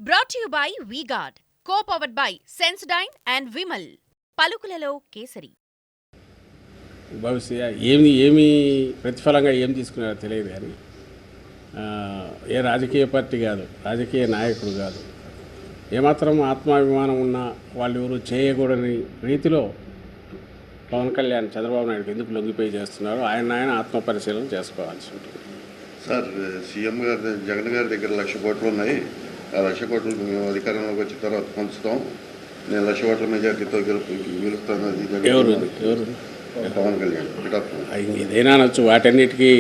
Brought to you by V-Guard, co-powered by Sensodyne and Vimal. పలుకులలో kesari. బహుశా ఏమి ప్రతిఫలంగా ఏం తీసుకున్నారో తెలియదు కానీ ఏ రాజకీయ పార్టీ కాదు, రాజకీయ నాయకుడు కాదు, ఏమాత్రం ఆత్మాభిమానం ఉన్న వాళ్ళు ఎవరు చేయకూడని రీతిలో పవన్ కళ్యాణ్ చంద్రబాబు నాయుడుకి ఎందుకు లొంగిపోయి చేస్తున్నారు, ఆయన ఆత్మపరిశీలన చేసుకోవాల్సి ఉంటుంది. సార్, సీఎం గారి జగన్ గారి దగ్గర 1,00,000 కోట్లు ఉన్నాయి. ఆ 1,00,000 కోట్లు మేము అధికారంలోకి వచ్చిన తర్వాత పంచుతాం, నేను 1,00,000 కోట్ల మెజార్టీతో గెలుస్తాను. ఎవరు పవన్ కళ్యాణ్ ఏదైనా అనొచ్చు, వాటన్నిటికీ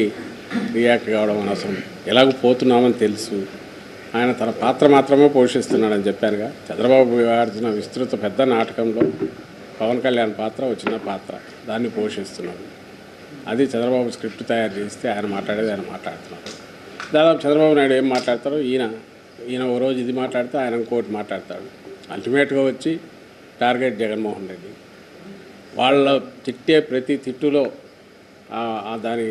రియాక్ట్ కావడం అనవసరం. ఎలాగో పోతున్నామని తెలుసు, ఆయన తన పాత్ర మాత్రమే పోషిస్తున్నాడని చెప్పానుగా. చంద్రబాబు ఆడుతున్న విస్తృత పెద్ద నాటకంలో పవన్ కళ్యాణ్ పాత్ర ఒక చిన్న పాత్ర, దాన్ని పోషిస్తున్నాడు. అది చంద్రబాబు స్క్రిప్ట్ తయారు చేస్తే ఆయన మాట్లాడేది ఆయన మాట్లాడుతున్నారు. దాదాపు చంద్రబాబు నాయుడు ఏం మాట్లాడతారో ఈయన ఓ రోజు ఇది మాట్లాడితే ఆయన ఇంకోటి మాట్లాడతాడు. అల్టిమేట్గా వచ్చి టార్గెట్ జగన్మోహన్ రెడ్డి. వాళ్ళ తిట్టే ప్రతి తిట్టులో దాని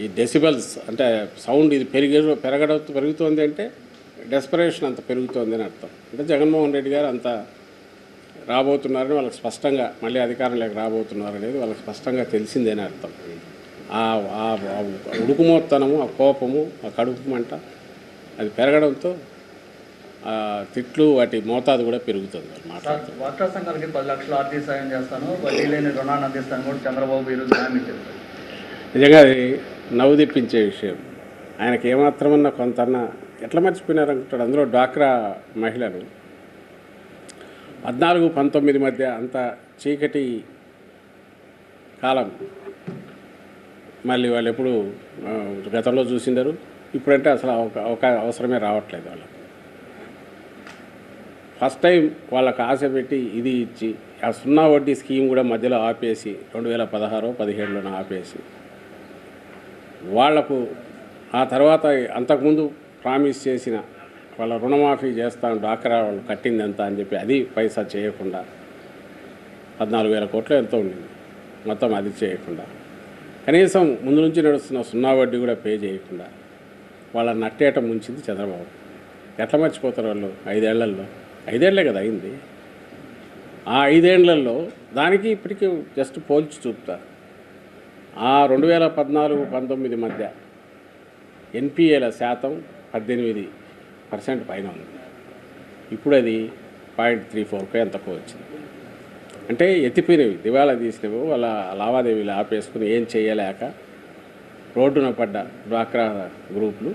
ఈ డెసిబల్స్ అంటే సౌండ్ ఇది పెరుగుతోంది అంటే డెస్పరేషన్ అంత పెరుగుతోంది అని అర్థం. అంటే జగన్మోహన్ రెడ్డి గారు అంత రాబోతున్నారని వాళ్ళకి స్పష్టంగా, మళ్ళీ అధికారంలోకి రాబోతున్నారు అనేది వాళ్ళకి స్పష్టంగా తెలిసిందని అర్థం. ఆ ఉడుకుమోత్తనము, ఆ కోపము, ఆ కడుపు మంట అది పెరగడంతో తిట్లు వాటి మోతాదు కూడా పెరుగుతుంది. డ్వాక్రా సంఘాలకి 10 లక్షల ఆర్థిక సాయం చేస్తాను, వడ్డీ లేని రుణాన్ని అందిస్తాను కూడా చంద్రబాబు ఈరోజు హామీ ఇచ్చారు. నిజంగా అది నవ్వు తెప్పించే విషయం. ఆయనకి ఏమాత్రమన్నా కొంతన్నా ఎట్లా మర్చిపోయినారనుకుంటాడు. అందులో డ్వాక్రా మహిళలు 14-19 మధ్య అంత చీకటి కాలం మళ్ళీ వాళ్ళు ఎప్పుడు గతంలో చూసిండరు. ఇప్పుడంటే అసలు ఒక అవసరమే రావట్లేదు వాళ్ళకి. ఫస్ట్ టైం వాళ్ళకి ఆశ పెట్టి ఇది ఇచ్చి ఆ 0 వడ్డీ స్కీమ్ కూడా మధ్యలో ఆపేసి 2016-17లో ఆపేసి వాళ్లకు ఆ తర్వాత అంతకుముందు ప్రామిస్ చేసిన వాళ్ళ రుణమాఫీ చేస్తాను, డ్వాక్రా వాళ్ళు కట్టింది ఎంత అని చెప్పి అది పైసా చేయకుండా 14,000 కోట్లు ఎంతో ఉండింది మొత్తం, అది చేయకుండా కనీసం ముందు నుంచి నడుస్తున్న 0 వడ్డీ కూడా పే చేయకుండా వాళ్ళ నట్టేట ముంచింది చంద్రబాబు. ఎట్లా మర్చిపోతారు వాళ్ళు? 5 ఏళ్లే కదా అయింది. ఆ 5 ఏళ్లలో దానికి ఇప్పటికీ జస్ట్ పోల్చి చూపుతారు. ఆ 2014-19 మధ్య ఎన్పిఏల శాతం 18% పైన ఉంది. ఇప్పుడు అది 0.34 ఎంతకో వచ్చింది. అంటే ఎత్తిపోయినవి, దివాళా తీసినవి, వాళ్ళ లావాదేవీలు ఆపేసుకుని ఏం చేయలేక రోడ్డున పడ్డ డ్వాక్రా గ్రూపులు.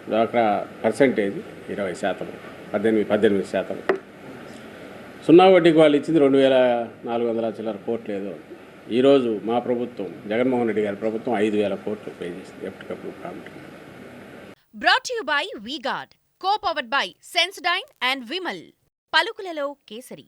డ్వాక్రా పర్సెంటేజ్ 20%, 18%. 0 వడ్డీకి వాళ్ళు ఇచ్చింది 2,400 చిల్లర కోట్లు ఏదో. ఈరోజు మా ప్రభుత్వం, జగన్మోహన్ రెడ్డి గారి ప్రభుత్వం 5,000 కోట్లు పే చేసింది ఎప్పటికప్పుడు ప్రాంతం. Brought to you by V-Guard, co-powered by Sensodyne and Vimal. పలుకులలో kesari.